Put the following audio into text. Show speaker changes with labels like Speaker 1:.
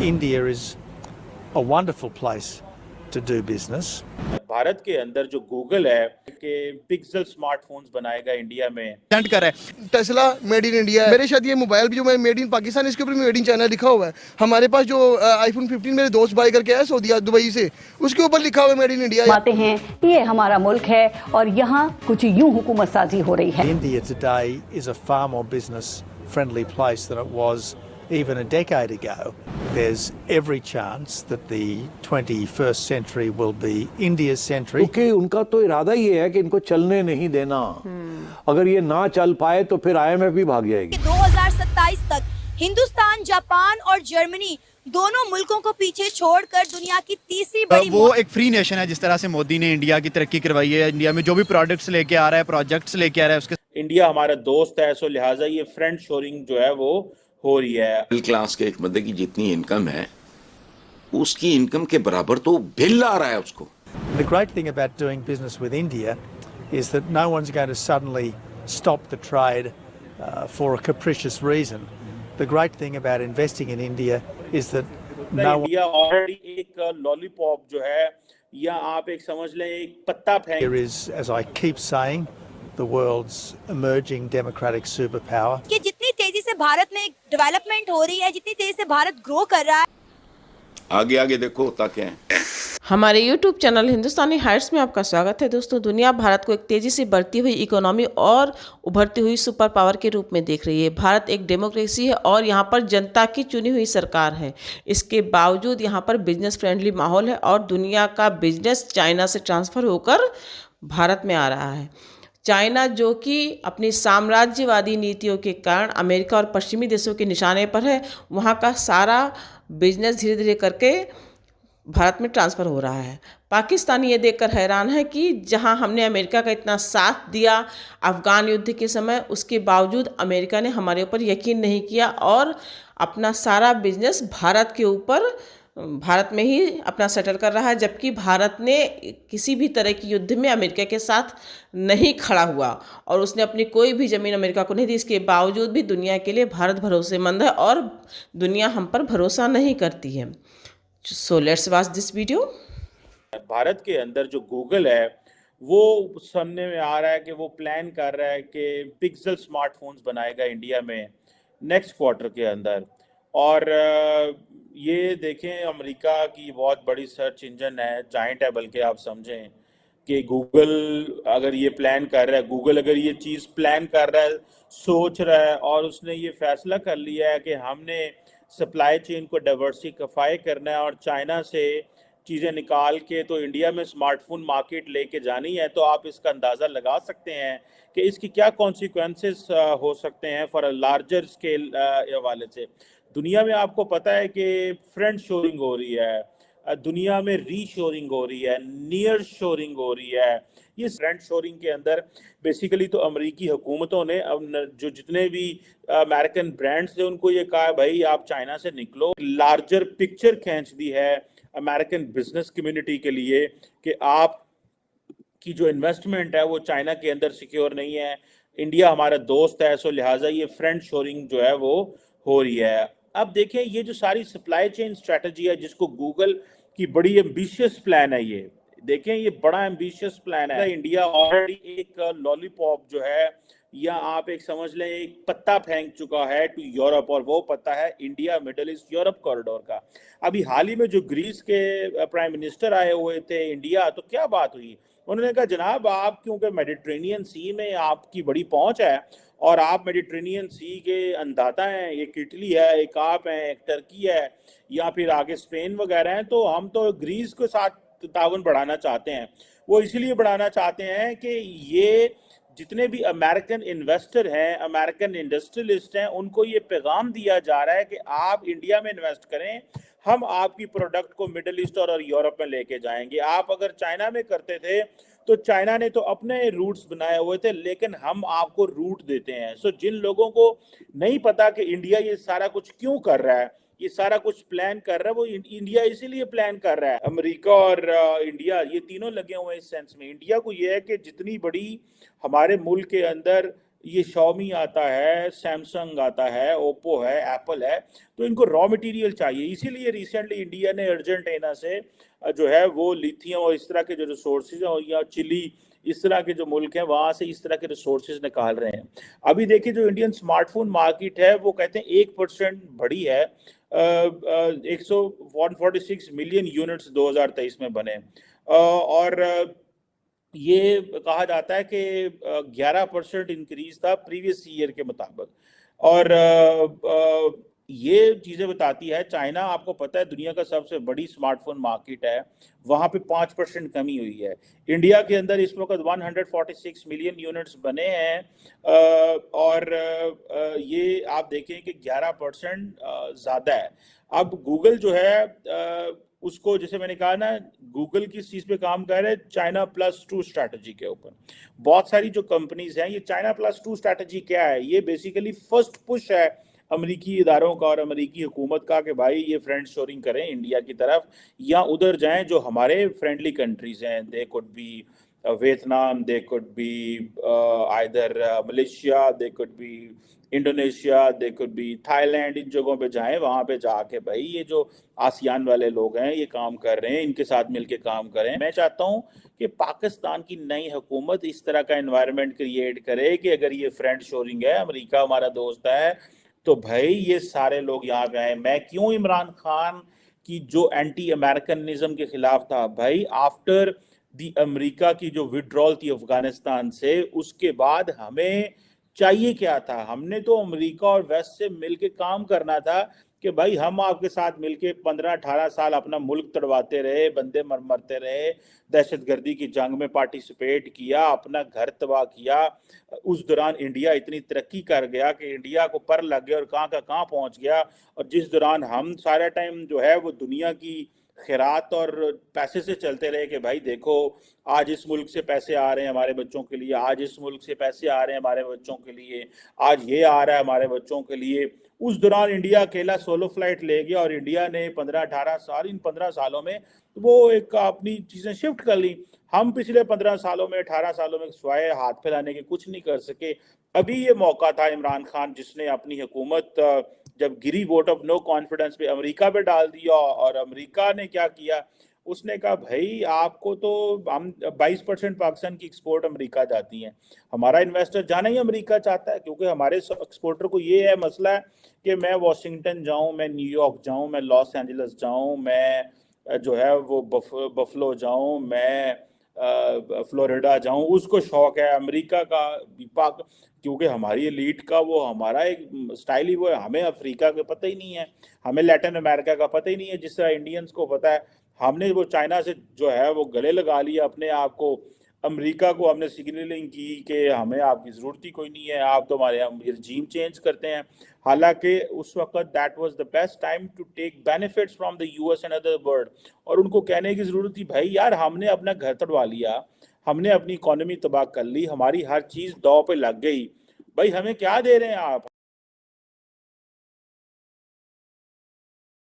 Speaker 1: India is a wonderful place to do business.
Speaker 2: Bharat के अंदर जो गूगल है कि पिक्सल स्मार्टफोन्स बनाएगा इंडिया में
Speaker 3: प्रेजेंट कर रहा है। टेस्ला मेड इन इंडिया है। मेरे शायद ये मोबाइल भी जो मैं मेड इन पाकिस्तान, इसके ऊपर मेड इन चाइना लिखा हुआ है। हमारे पास जो आईफोन 15 मेरे दोस्त बाय करके आया सऊदी दुबई से, उसके ऊपर लिखा हुआ है मेड इन इंडिया।
Speaker 4: बातें हैं, ये हमारा मुल्क है और यहाँ कुछ यूं हुकूमत साजी हो रही है।
Speaker 1: India today is a far more business friendly place than it was even a decade ago. There's every chance that the 21st century will be India's century.
Speaker 5: क्योंकि उनका तो इरादा ही है कि इनको चलने नहीं देना। अगर ये ना चल पाए तो फिर IMF भी भाग जाएगी।
Speaker 6: 2027 तक हिंदुस्तान, जापान और जर्मनी दोनों मुल्कों को पीछे छोड़कर दुनिया की तीसरी बड़ी
Speaker 3: वो एक फ्री नेशन है। जिस तरह से मोदी ने इंडिया की तरक्की करवाई है, इंडिया में जो भी प्रोडक्ट्स लेके आ रहा है, प्रोजेक्ट्स लेके आ रहा है, उसके
Speaker 2: इंडिया हमारा दोस्त है, सो लिहाजा ये फ्रेंड शोरिंग जो है वो हो रही है।
Speaker 7: मिडिल क्लास के एक बंदे की जितनी इनकम है उसकी इनकम के बराबर तो बिल आ रहा है उसको।
Speaker 1: The great thing about doing business with India is that no one's going to suddenly stop the trade for a capricious reason. The great thing about investing in India is that no one
Speaker 2: India already एक lollipop जो है, या आप एक समझ लें एक पत्ता फेंक।
Speaker 1: here is, as I keep saying, the world's emerging democratic superpower.
Speaker 6: कि जितनी तेजी से भारत में डेवलपमेंट हो रही है, जितनी तेजी से भारत ग्रो कर रहा है,
Speaker 7: आगे आगे देखो ताकि
Speaker 8: हमारे YouTube चैनल हिंदुस्तानी हाइट्स में आपका स्वागत है। दोस्तों, दुनिया भारत को एक तेज़ी से बढ़ती हुई इकोनॉमी और उभरती हुई सुपर पावर के रूप में देख रही है। भारत एक डेमोक्रेसी है और यहाँ पर जनता की चुनी हुई सरकार है। इसके बावजूद यहाँ पर बिजनेस फ्रेंडली माहौल है और दुनिया का बिजनेस चाइना से ट्रांसफ़र होकर भारत में आ रहा है। चाइना जो कि अपनी साम्राज्यवादी नीतियों के कारण अमेरिका और पश्चिमी देशों के निशाने पर है, वहाँ का सारा बिजनेस धीरे धीरे करके भारत में ट्रांसफ़र हो रहा है। पाकिस्तान ये देखकर हैरान है कि जहां हमने अमेरिका का इतना साथ दिया अफ़गान युद्ध के समय, उसके बावजूद अमेरिका ने हमारे ऊपर यकीन नहीं किया और अपना सारा बिजनेस भारत के ऊपर, भारत में ही अपना सेटल कर रहा है। जबकि भारत ने किसी भी तरह की युद्ध में अमेरिका के साथ नहीं खड़ा हुआ और उसने अपनी कोई भी ज़मीन अमेरिका को नहीं दी। इसके बावजूद भी दुनिया के लिए भारत भरोसेमंद है और दुनिया हम पर भरोसा नहीं करती है। So let's watch this video.
Speaker 2: Bharat के अंदर जो गूगल है वो सामने में आ रहा है कि वो प्लान कर रहा है कि पिक्सल स्मार्टफोन्स बनाएगा इंडिया में नेक्स्ट क्वार्टर के अंदर। और ये देखें, अमेरिका की बहुत बड़ी सर्च इंजन है, जाइंट है, बल्कि आप समझें कि गूगल अगर ये प्लान कर रहा है, गूगल अगर ये चीज़ प्लान कर रहा है, सोच रहा है और उसने ये फैसला कर लिया है कि हमने सप्लाई चेन को डाइवर्सिफाई करना है और चाइना से चीज़ें निकाल के तो इंडिया में स्मार्टफोन मार्केट लेके जानी है, तो आप इसका अंदाज़ा लगा सकते हैं कि इसकी क्या कॉन्सिक्वेंसेस हो सकते हैं फॉर अ लार्जर स्केल हवाले से। दुनिया में आपको पता है कि फ्रेंड शोरिंग हो रही है, दुनिया में रीशोरिंग हो रही है, नियर शोरिंग हो रही है। ये फ्रेंड शोरिंग के अंदर बेसिकली तो अमेरिकी हुकूमतों ने जो जितने भी अमेरिकन ब्रांड्स थे उनको ये कहा भाई आप चाइना से निकलो। लार्जर पिक्चर खींच दी है अमेरिकन बिजनेस कम्युनिटी के लिए कि आप की जो इन्वेस्टमेंट है वो चाइना के अंदर सिक्योर नहीं है, इंडिया हमारा दोस्त है, सो लिहाजा ये फ्रेंड शोरिंग जो है वो हो रही है। अब देखें, ये जो सारी सप्लाई चेन स्ट्रेटजी है जिसको गूगल की बड़ी एम्बिशियस प्लान है, ये देखें ये बड़ा एम्बिशियस प्लान है। इंडिया ऑलरेडी एक लॉलीपॉप जो है, या आप एक समझ लें एक पत्ता फेंक चुका है टू यूरोप, और वो पत्ता है India middle east Europe corridor का। अभी हाल ही में जो ग्रीस के प्राइम मिनिस्टर आए हुए थे इंडिया, तो क्या बात हुई, उन्होंने कहा जनाब आप क्योंकि मेडिटेरेनियन सी में आपकी बड़ी पहुंच है और आप मेडिटेरेनियन सी के अंदाता हैं, एक इटली है, एक आप हैं, एक टर्की है, या फिर आगे स्पेन वगैरह हैं, तो हम तो ग्रीस के साथ तावन बढ़ाना चाहते हैं। वो इसलिए बढ़ाना चाहते हैं कि ये जितने भी अमेरिकन इन्वेस्टर हैं, अमेरिकन इंडस्ट्रियलिस्ट हैं, उनको ये पैगाम दिया जा रहा है कि आप इंडिया में इन्वेस्ट करें, हम आपकी प्रोडक्ट को मिडिल ईस्ट और यूरोप में लेके जाएंगे। आप अगर चाइना में करते थे तो चाइना ने तो अपने रूट्स बनाए हुए थे, लेकिन हम आपको रूट देते हैं। सो जिन लोगों को नहीं पता कि इंडिया ये सारा कुछ क्यों कर रहा है, ये सारा कुछ प्लान कर रहा है, वो इंडिया इसीलिए प्लान कर रहा है। अमेरिका और इंडिया ये तीनों लगे हुए हैं इस सेंस में। इंडिया को ये है कि जितनी बड़ी हमारे मुल्क के अंदर ये Xiaomi आता है, सैमसंग आता है, ओप्पो है, एप्पल है, तो इनको रॉ मटेरियल चाहिए। इसीलिए रिसेंटली इंडिया ने अर्जेंटीना से जो है वो लिथियम और इस तरह के जो रिसोर्सेज हैं, या चिली, इस तरह के जो मुल्क हैं वहाँ से इस तरह के रिसोर्सेज निकाल रहे हैं। अभी देखिए जो इंडियन स्मार्टफोन मार्केट है वो कहते हैं 1% बढ़ी है, 146 मिलियन यूनिट्स 2023 में बने, और ये कहा जाता है कि 11% इंक्रीज था प्रीवियस ईयर के मुताबिक। और ये चीज़ें बताती है, चाइना आपको पता है दुनिया का सबसे बड़ी स्मार्टफोन मार्केट है, वहाँ पे 5% कमी हुई है। इंडिया के अंदर इस वक्त 146 मिलियन यूनिट्स बने हैं, और ये आप देखें कि 11% ज़्यादा है। अब गूगल जो है उसको, जैसे मैंने कहा ना, गूगल किस चीज़ पे काम कर रहे हैं, China Plus 2 स्ट्रैटेजी के ऊपर। बहुत सारी जो कंपनीज हैं, ये China Plus 2 स्ट्रैटेजी क्या है, ये बेसिकली फर्स्ट पुश है अमेरिकी इदारों का और अमेरिकी हुकूमत का कि भाई ये फ्रेंड शोरिंग करें इंडिया की तरफ, या उधर जाएं जो हमारे फ्रेंडली कंट्रीज हैं। They could be Vietnam, they could be either Malaysia, they could be Indonesia, they could be Thailand, इन जगहों पे जाएं, वहाँ पे जाके भाई ये जो आसियान वाले लोग हैं ये काम कर रहे हैं, इनके साथ मिलके काम करें। मैं चाहता हूँ कि पाकिस्तान की नई हुकूमत इस तरह का एनवायरनमेंट क्रिएट करे कि अगर ये फ्रेंड शोरिंग है, अमेरिका हमारा दोस्त है, तो भाई ये सारे लोग यहाँ पे आए। मैं क्यों इमरान खान की जो एंटी अमेरिकनिज्म के खिलाफ था, भाई आफ्टर दी अमेरिका की जो विड्रॉल थी अफगानिस्तान से, उसके बाद हमें चाहिए क्या था, हमने तो अमेरिका और वेस्ट से मिलके काम करना था कि भाई हम आपके साथ मिलके 15-18 साल अपना मुल्क तड़वाते रहे, बंदे मरते रहे, दहशतगर्दी की जंग में पार्टिसिपेट किया, अपना घर तबाह किया। उस दौरान इंडिया इतनी तरक्की कर गया कि इंडिया को पर लग गया और कहाँ का कहाँ पहुँच गया। और जिस दौरान हम सारा टाइम जो है वो दुनिया की खैरात और पैसे से चलते रहे कि भाई देखो आज इस मुल्क से पैसे आ रहे हैं हमारे बच्चों के लिए, आज इस मुल्क से पैसे आ रहे हैं हमारे बच्चों के लिए, आज ये आ रहा है हमारे बच्चों के लिए। उस दौरान इंडिया अकेला सोलो फ्लाइट ले गया और इंडिया ने 15-18 साल, इन 15 सालों में वो एक अपनी चीज़ें शिफ्ट कर ली। हम पिछले 15 सालों में, 18 सालों में स्वाय हाथ फैलाने के कुछ नहीं कर सके। अभी ये मौका था इमरान खान जिसने अपनी हुकूमत जब गिरी वोट ऑफ नो कॉन्फिडेंस पे अमेरिका पे डाल दिया, और अमेरिका ने क्या किया, उसने कहा भाई आपको तो हम 22% पाकिस्तान की एक्सपोर्ट अमेरिका जाती हैं, हमारा इन्वेस्टर जाना ही अमेरिका चाहता है, क्योंकि हमारे एक्सपोर्टर को ये है मसला है कि मैं वाशिंगटन जाऊं, मैं न्यूयॉर्क जाऊं, मैं लॉस एंजलिस जाऊं, मैं जो है वो बफलो जाऊं, मैं फ्लोरिडा जाऊं, उसको शौक है। अमेरिका का क्योंकि हमारी एलीट का वो हमारा एक स्टाइल ही वो है, हमें अफ्रीका का पता ही नहीं है, हमें लैटिन अमेरिका का पता ही नहीं है जिस तरह इंडियंस को पता है। हमने वो चाइना से जो है वो गले लगा लिया अपने आप को, अमेरिका को हमने सिग्नलिंग की कि हमें आपकी ज़रूरत ही कोई नहीं है, आप तो हमारे हम रिजीम चेंज करते हैं। हालांकि उस वक्त that was the best time to take benefits from the US and other world, और उनको कहने की ज़रूरत थी भाई यार हमने अपना घर तड़वा लिया, हमने अपनी इकोनॉमी तबाह कर ली, हमारी हर चीज़ दांव पे लग गई, भाई हमें क्या दे रहे हैं आप।